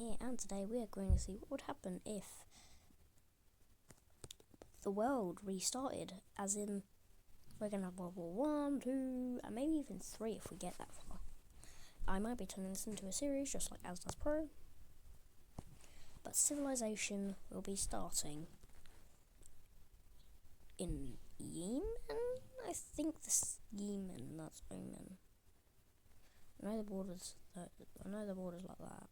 here, and today we are going to see what would happen if the world restarted, as in we're going to have World War 1, 2, and maybe even 3 if we get that far. I might be turning this into a series just like As Does Pro, but civilization will be starting in Yemen? I think this Yemen, that's Omen. I know the borders like that.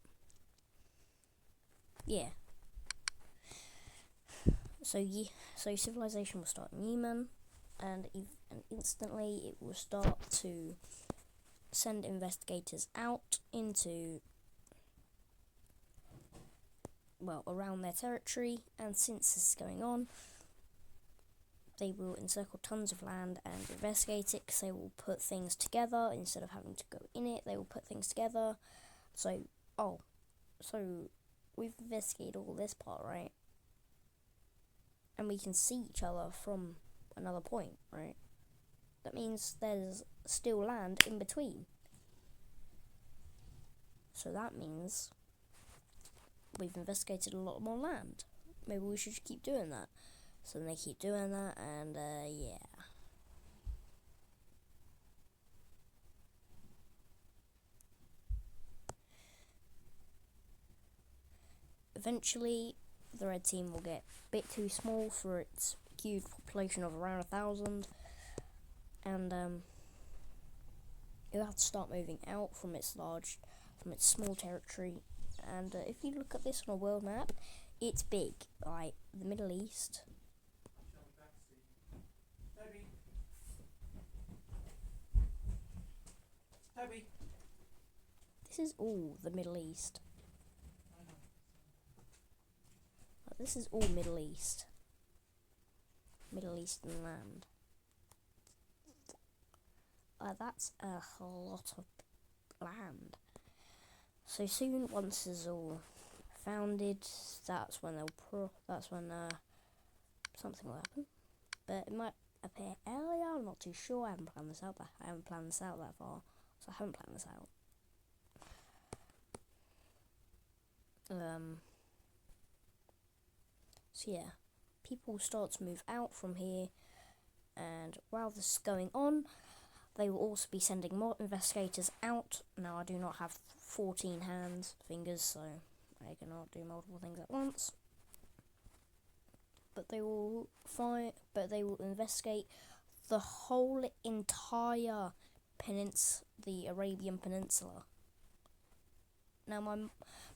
Yeah. So civilization will start in Yemen, and instantly it will start to send investigators out into, well, around their territory, and since this is going on, they will encircle tons of land and investigate it, because they will put things together instead of having to go in it. They will put things together. So we've investigated all this part, right? And we can see each other from another point, right? That means there's still land in between. So that means we've investigated a lot more land. Maybe we should keep doing that. So then they keep doing that, and yeah. Eventually, the red team will get a bit too small for its huge population of around 1,000, and it'll have to start moving out from its small territory. And if you look at this on a world map, it's big. Like the Middle East. Toby. This is all the Middle East. This is all Middle East. Middle Eastern land. That's a lot of land. So soon, once it's all founded, that's when something will happen. But it might appear earlier. I'm not too sure. I haven't planned this out that far, so I haven't planned this out. So yeah, people start to move out from here, and while this is going on, they will also be sending more investigators out. Now, I do not have 14 fingers, so I cannot do multiple things at once. But they will investigate the whole entire the Arabian Peninsula. Now,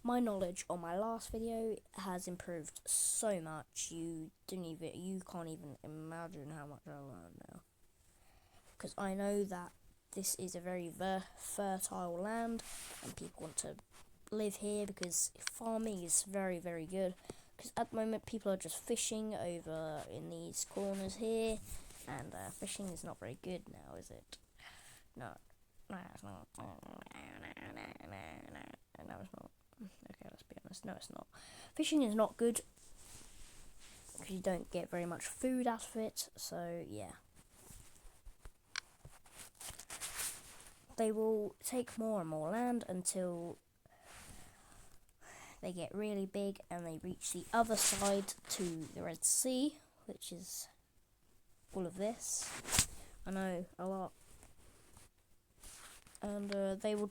my knowledge on my last video has improved so much. You can't even imagine how much I learned now. Because I know that this is a very fertile land, and people want to live here because farming is very, very good. Because at the moment, people are just fishing over in these corners here, and fishing is not very good now, is it? No, it's not. No, it's not. Okay, let's be honest. No, it's not. Fishing is not good because you don't get very much food out of it. So yeah, they will take more and more land until they get really big and they reach the other side to the Red Sea, which is all of this. I know, a lot. And they will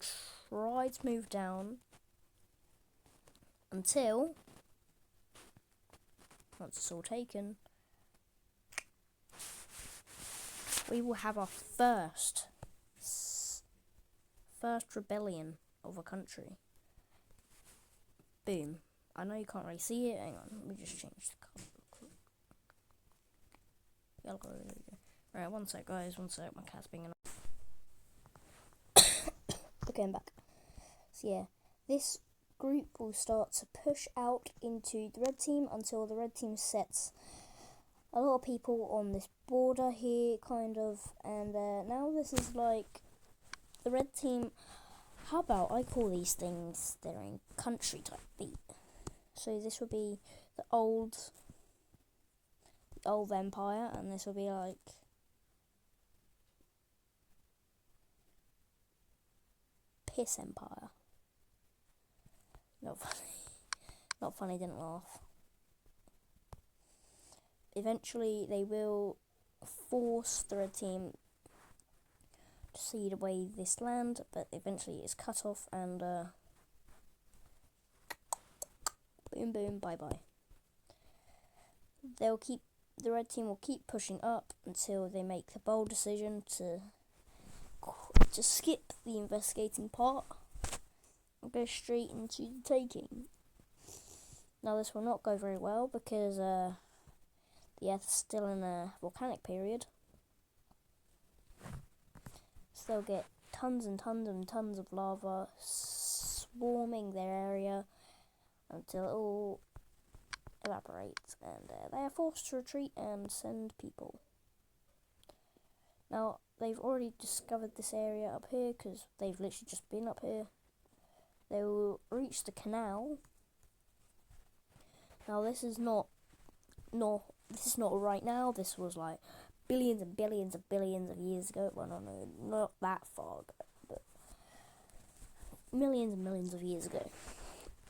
try to move down until, once it's all taken, we will have our first rebellion of a country. Boom. I know you can't really see it. Hang on, let me just change the colour. Yellow. Right, one sec, guys. One sec. My cat's being annoying. Okay, I'm back. So yeah, this group will start to push out into the red team until the red team sets a lot of people on this border here, kind of. And now this is like the red team. How about I call these things, they're in country type beat. So this will be the old empire, and this will be like piss empire. Not funny. Not funny, didn't laugh. Eventually, they will force the red team to cede away this land, but eventually it's cut off and boom, boom, bye, bye. The red team will keep pushing up until they make the bold decision to skip the investigating part and go straight into the taking. Now this will not go very well because the Earth is still in a volcanic period. So they'll get tons and tons and tons of lava swarming their area until it all evaporates, and they are forced to retreat and send people. Now, they've already discovered this area up here because they've literally just been up here. They will reach the canal. Now, this is not right now. This was like billions and billions and billions of years ago. Well, no, not that far ago, but millions and millions of years ago,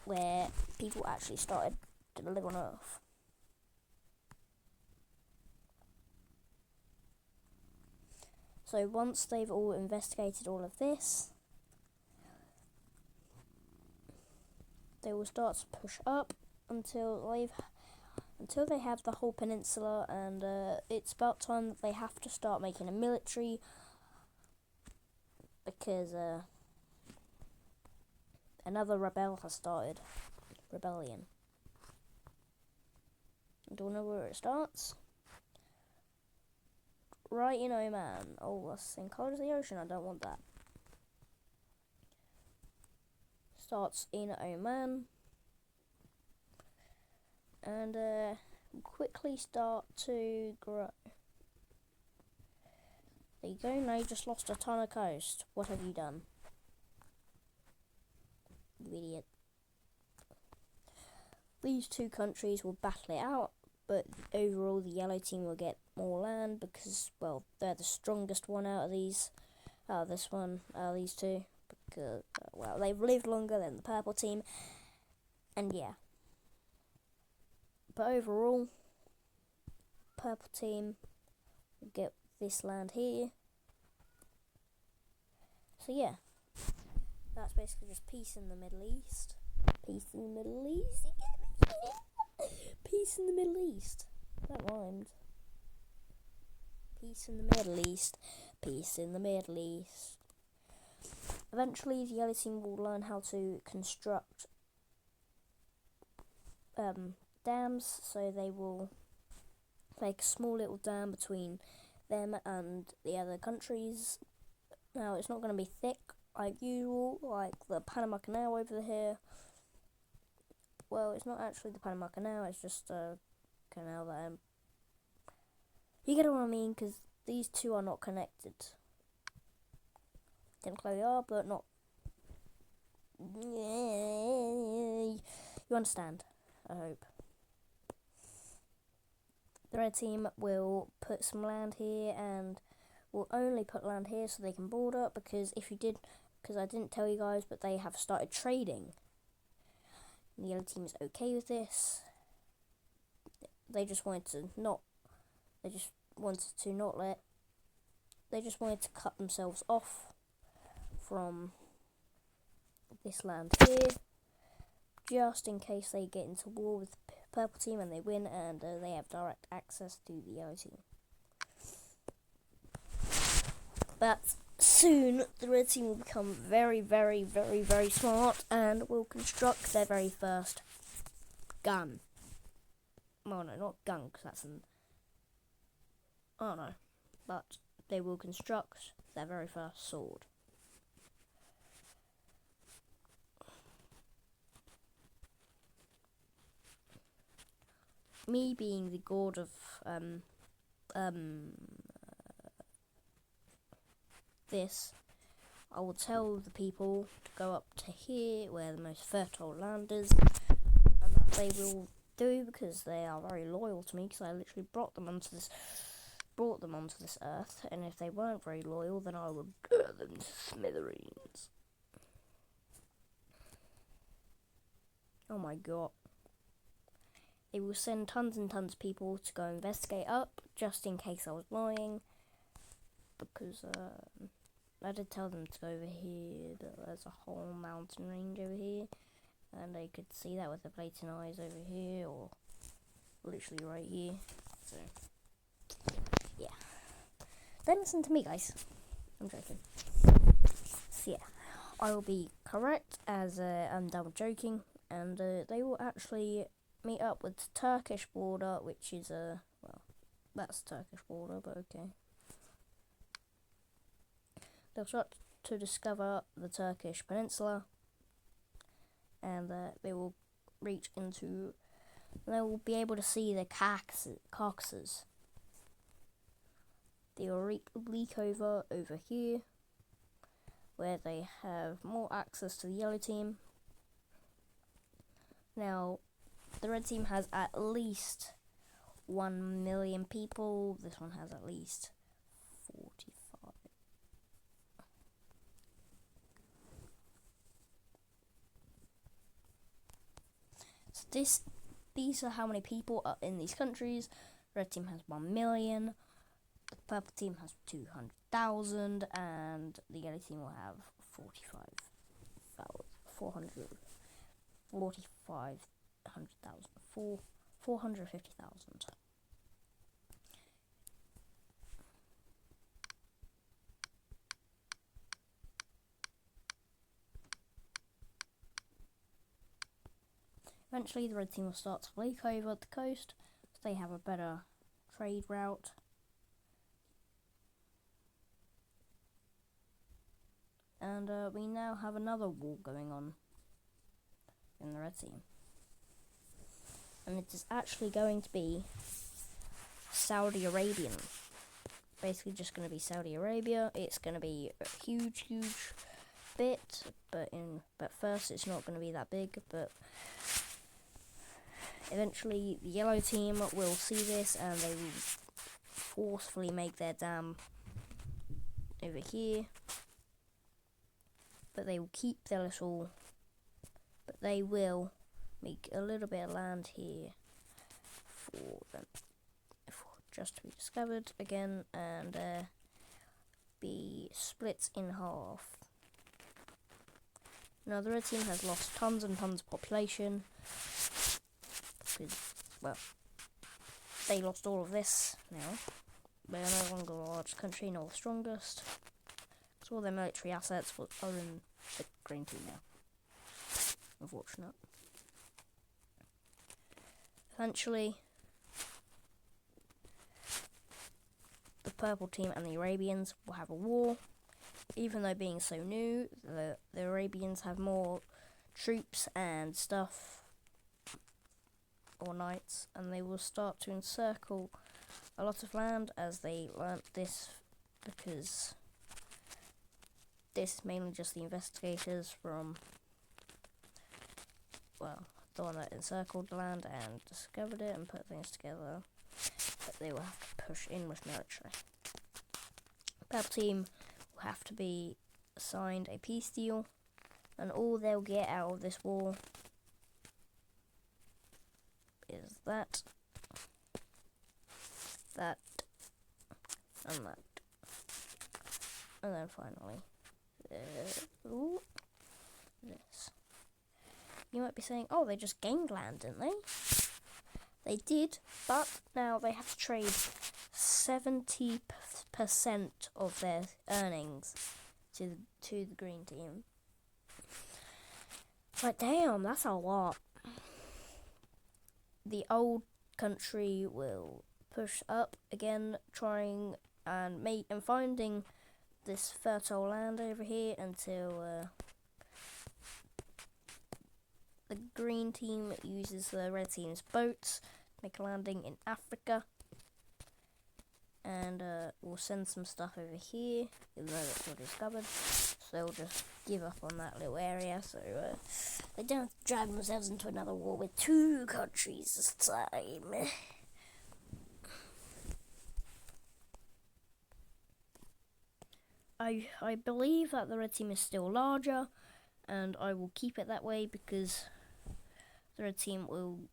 where people actually started to live on Earth. So once they've all investigated all of this, they will start to push up until they have the whole peninsula, and it's about time that they have to start making a military, because another rebellion has started. Rebellion. Do you know where it starts? Right in Oman. Oh, that's the same colour as the ocean. I don't want that. Starts in Oman. And quickly start to grow. There you go. Now you just lost a ton of coast. What have you done? You idiot. These two countries will battle it out, but overall the yellow team will get more land because, well, they're the strongest one out of these, these two, because, well, they've lived longer than the purple team, and yeah. But overall, purple team will get this land here. So yeah, that's basically just peace in the Middle East. Peace in the Middle East. Peace in the Middle East. That rhymed. Peace in the Middle East. Peace in the Middle East. Eventually, the yellow team will learn how to construct dams, so they will make a small little dam between them and the other countries. Now, it's not going to be thick like usual, like the Panama Canal over here. Well, it's not actually the Panama Canal, it's just a canal that you get what I mean, because these two are not connected. Technically they are, but not. You understand, I hope. The red team will put some land here, and will only put land here so they can border, because I didn't tell you guys, but they have started trading. The yellow team is okay with this. They just wanted to cut themselves off from this land here, just in case they get into war with the purple team and they win, and they have direct access to the yellow team. But soon, the red team will become very, very, very, very smart and will construct their very first gun. Well, no, not gun, because that's I don't know. But they will construct their very first sword. Me being the god of this, I will tell the people to go up to here where the most fertile land is, and that they will do, because they are very loyal to me, because I literally brought them onto this earth, and if they weren't very loyal, then I would burn them to smithereens. Oh my god. They will send tons and tons of people to go investigate up, just in case I was lying. Because I did tell them to go over here, but there's a whole mountain range over here. And they could see that with the blatant eyes over here, or literally right here. So, yeah. Don't listen to me, guys. I'm joking. So, yeah. I will be correct, as I'm done with joking. And they will actually meet up with the Turkish border, which is, well, that's the Turkish border, but okay. They'll start to discover the Turkish peninsula, and they will reach into, they will be able to see the Caucasus. They will leak over here, where they have more access to the yellow team. Now, the red team has at least 1 million people. This one has at least 45. So these are how many people are in these countries. Red team has 1 million. The purple team has 200,000, and the yellow team will have 450,000. Eventually, the red team will start to leak over the coast, so they have a better trade route. And we now have another war going on in the red team. And it is actually going to be Saudi Arabian. Basically just going to be Saudi Arabia. It's going to be a huge bit, but first it's not going to be that big, but eventually the yellow team will see this and they will forcefully make their dam over here. But they will keep their little, but they will make a little bit of land here for them, just to be discovered again, and be split in half. Now the red team has lost tons and tons of population, because, well, they lost all of this now. They are no longer the largest country nor the strongest. So all their military assets are in the green team now. Unfortunate. Eventually, the purple team and the Arabians will have a war. Even though being so new, the Arabians have more troops and stuff, or knights, and they will start to encircle a lot of land, as they learnt this, because this is mainly just the investigators from, well, the one that encircled the land and discovered it and put things together, but they will have to push in with military. The purple team will have to be signed a peace deal, and all they'll get out of this war is that, and that. And then finally, this. You might be saying, oh, they just gained land, didn't they? They did, but now they have to trade 70% of their earnings to the green team. But damn, that's a lot. The old country will push up again, trying and finding this fertile land over here until the green team uses the red team's boats to make a landing in Africa, and we'll send some stuff over here, even though it's not discovered, so they'll just give up on that little area, so they don't have to drag themselves into another war with two countries this time. I believe that the red team is still larger, and I will keep it that way because the red team will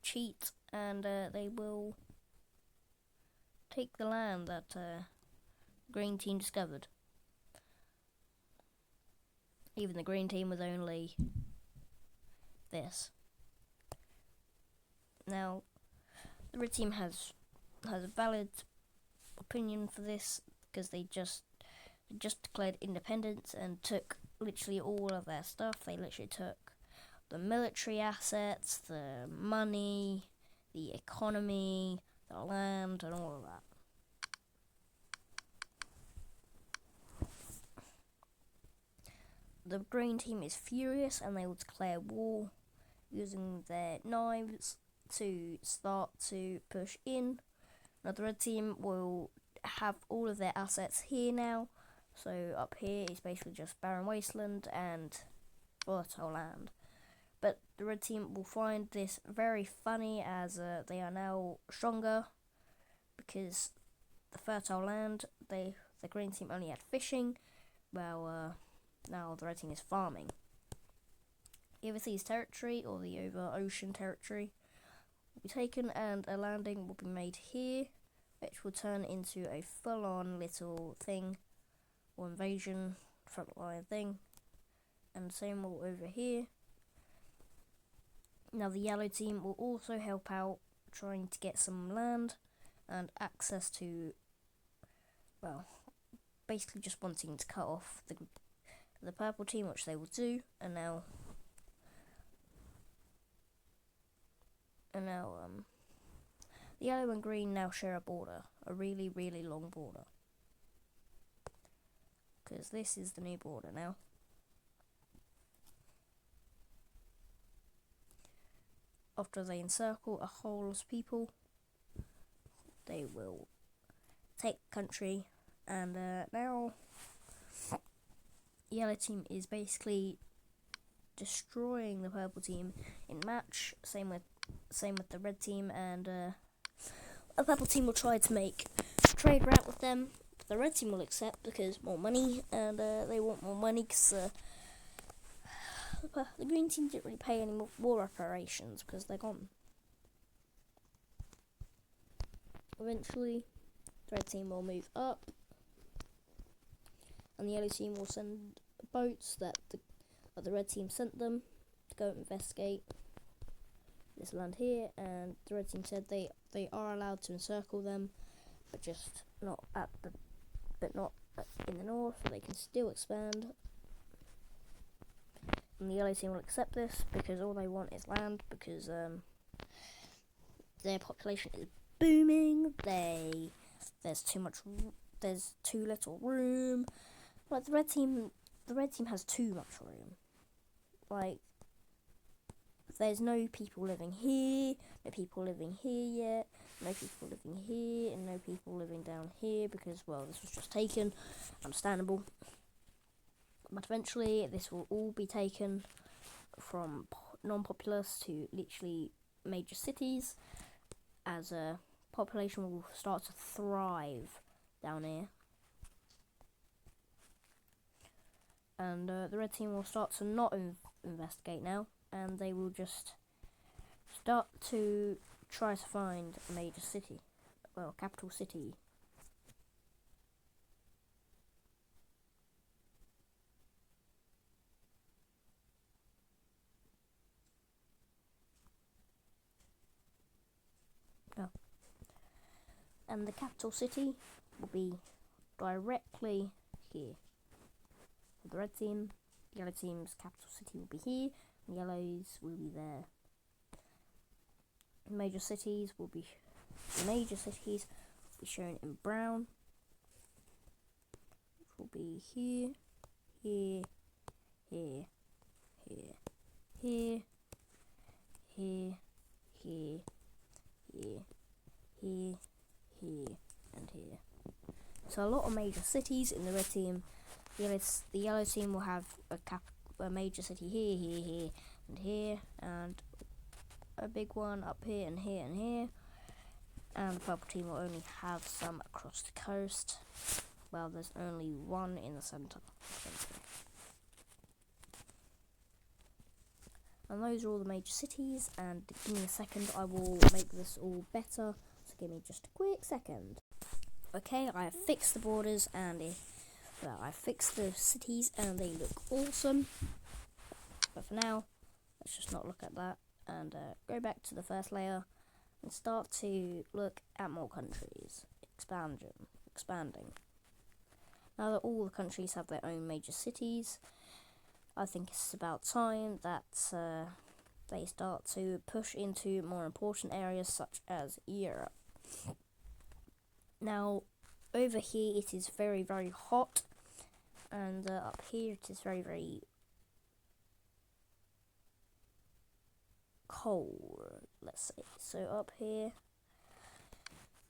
cheat, and they will take the land that green team discovered. Even the green team was only this. Now, the red team has a valid opinion for this because they just declared independence and took literally all of their stuff. They literally took the military assets, the money, the economy, the land, and all of that. The green team is furious and they will declare war using their knives to start to push in. Now the red team will have all of their assets here now. So up here is basically just barren wasteland and fertile land. But the red team will find this very funny as they are now stronger because the fertile land, the green team only had fishing, while now the red team is farming. The overseas territory or the over ocean territory will be taken and a landing will be made here, which will turn into a full-on little thing or invasion frontline thing, and the same will over here. Now the yellow team will also help out trying to get some land and access to, well, basically just wanting to cut off the purple team, which they will do. And now the yellow and green now share a border, a really, really long border, because this is the new border now. After they encircle a whole lot of people, they will take the country, and now the yellow team is basically destroying the purple team in match. Same with the red team, and the purple team will try to make a trade route with them. The red team will accept because more money, and they want more money because the green team didn't really pay any more war reparations because they're gone. Eventually, the red team will move up, and the yellow team will send boats that the red team sent them to go investigate this land here. And the red team said they are allowed to encircle them, but just not in the north, so they can still expand. And the yellow team will accept this because all they want is land, because their population is booming. There's too little room. Like the red team has too much room. Like there's no people living here, no people living here yet, no people living here, and no people living down here because, well, this was just taken. Understandable. But eventually this will all be taken from non-populous to literally major cities, as a population will start to thrive down here. And the red team will start to not investigate now, and they will just start to try to find a major city, well, capital city. And the capital city will be directly here. For the red team, the yellow team's capital city will be here, and yellows will be there. The major cities will be shown in brown, which will be here, here, here, here, here, here, here, here, here, here, and here. So a lot of major cities in the red team. The yellow team will have a major city here, here, here, and here, and a big one up here and here and here. And the purple team will only have some across the coast. Well, there's only one in the centre. And those are all the major cities, and give me a second, I will make this all better, so give me just a quick second. Okay, I have fixed the borders, and I fixed the cities, and they look awesome. But for now, let's just not look at that, and go back to the first layer, and start to look at more countries. Expanding. Now that all the countries have their own major cities, I think it's about time that they start to push into more important areas such as Europe. Now, over here it is very, very hot, and up here it is very, very cold, let's say. So up here,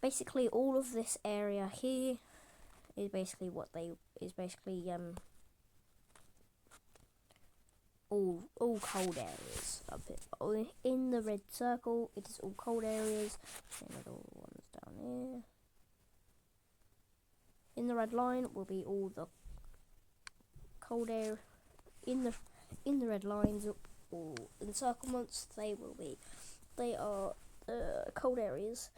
basically all of this area here is basically all cold areas up here. In the red circle, it is all cold areas. Same with all the ones down here. In the red line will be all the cold air. In the red lines or encirclements, they are cold areas.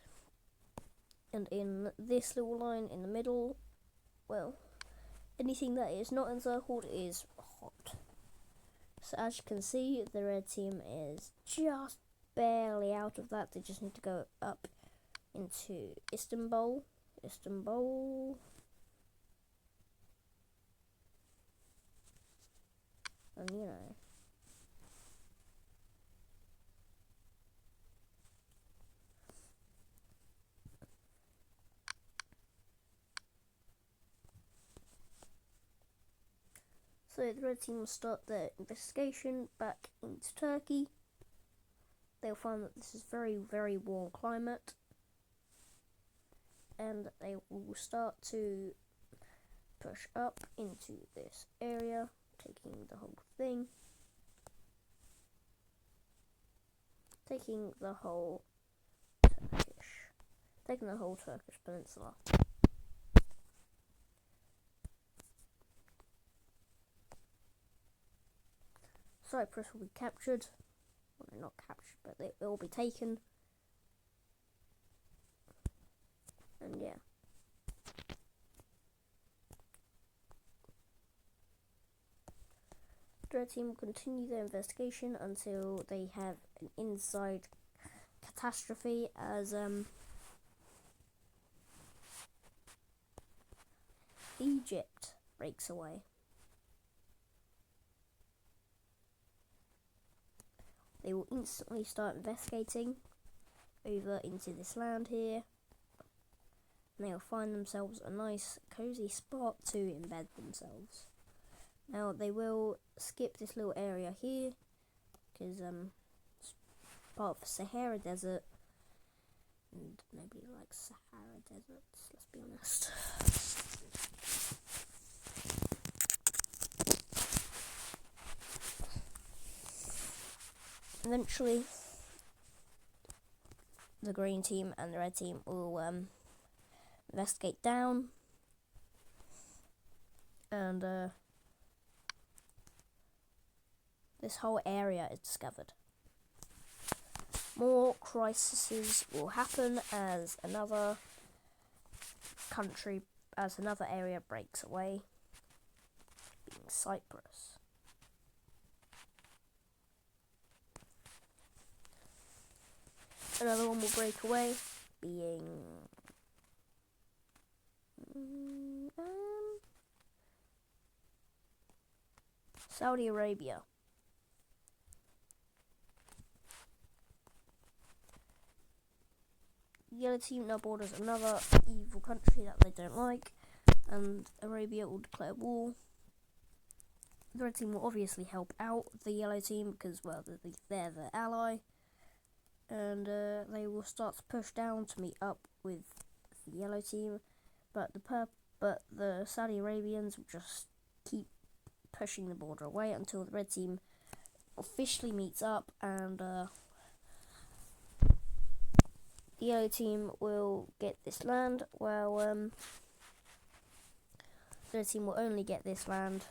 And in this little line in the middle, well, anything that is not encircled is hot. So as you can see, the red team is just barely out of that. They just need to go up into Istanbul. And you know. So the red team will start their investigation back into Turkey. They'll find that this is very, very warm climate, and they will start to push up into this area, taking the whole thing, taking the whole Turkish peninsula. Cyprus will be captured. Well, not captured, but they will be taken. And yeah. The red team will continue their investigation until they have an inside catastrophe as Egypt breaks away. They will instantly start investigating over into this land here, and they will find themselves a nice cozy spot to embed themselves. Now they will skip this little area here because it's part of the Sahara Desert, and nobody likes Sahara deserts, let's be honest. Eventually, the green team and the red team will investigate down, and this whole area is discovered. More crises will happen as another area breaks away, being Cyprus. Another one will break away, being Saudi Arabia. The yellow team now borders another evil country that they don't like, and Arabia will declare war. The red team will obviously help out the yellow team because, well, they're the ally. And they will start to push down to meet up with the yellow team, but the Saudi Arabians will just keep pushing the border away until the red team officially meets up, and the yellow team will get this land, while the red team will only get this land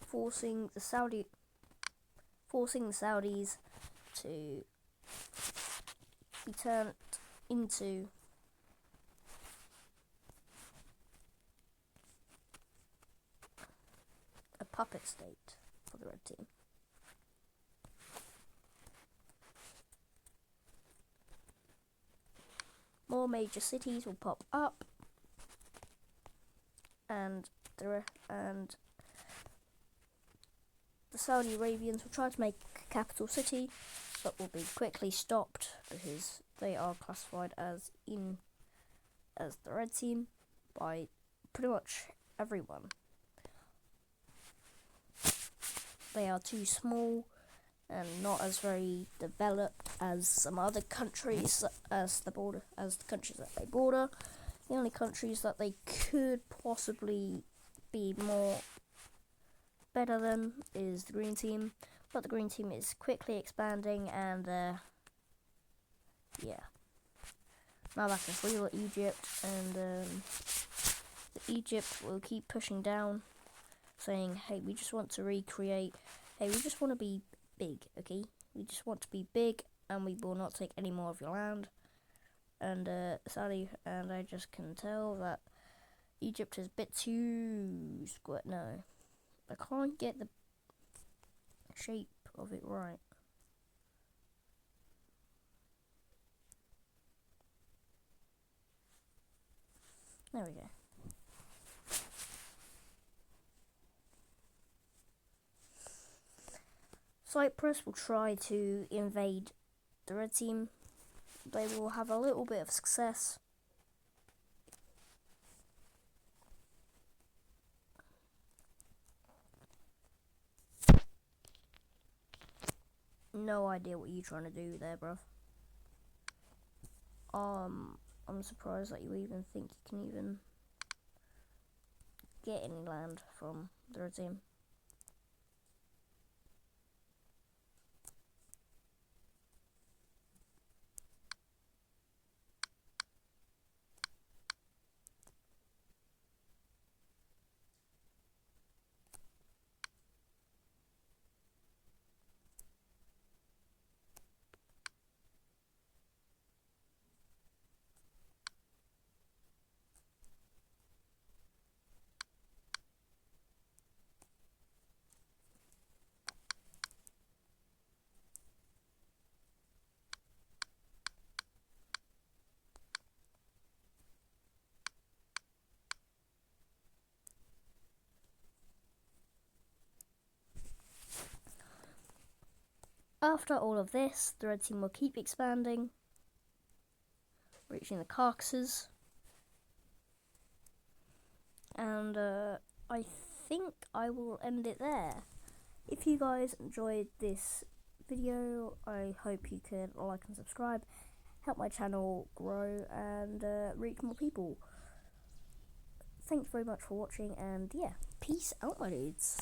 forcing the Saudis to be turned into a puppet state for the red team. More major cities will pop up, and the Saudi Arabians will try to make a capital city, but will be quickly stopped because they are classified as the red team by pretty much everyone. They are too small and not as very developed as some other countries, as the countries that they border. The only countries that they could possibly be better than is the green team, but the green team is quickly expanding, and yeah. Now back to real Egypt, and Egypt will keep pushing down, saying, hey, we just want to recreate, hey, we just want to be big, okay? We just want to be big, and we will not take any more of your land. And Saudi, and I just can tell that Egypt is a bit too square. No, I can't get the shape of it right. There we go. Cyprus will try to invade the red team. They will have a little bit of success. No idea what you're trying to do there, bruv. I'm surprised that you even think you can even get any land from the red team. After all of this, the red team will keep expanding, reaching the Caucasus, and I think I will end it there. If you guys enjoyed this video, I hope you can like and subscribe, help my channel grow and reach more people. Thanks very much for watching, and yeah, peace out, my dudes.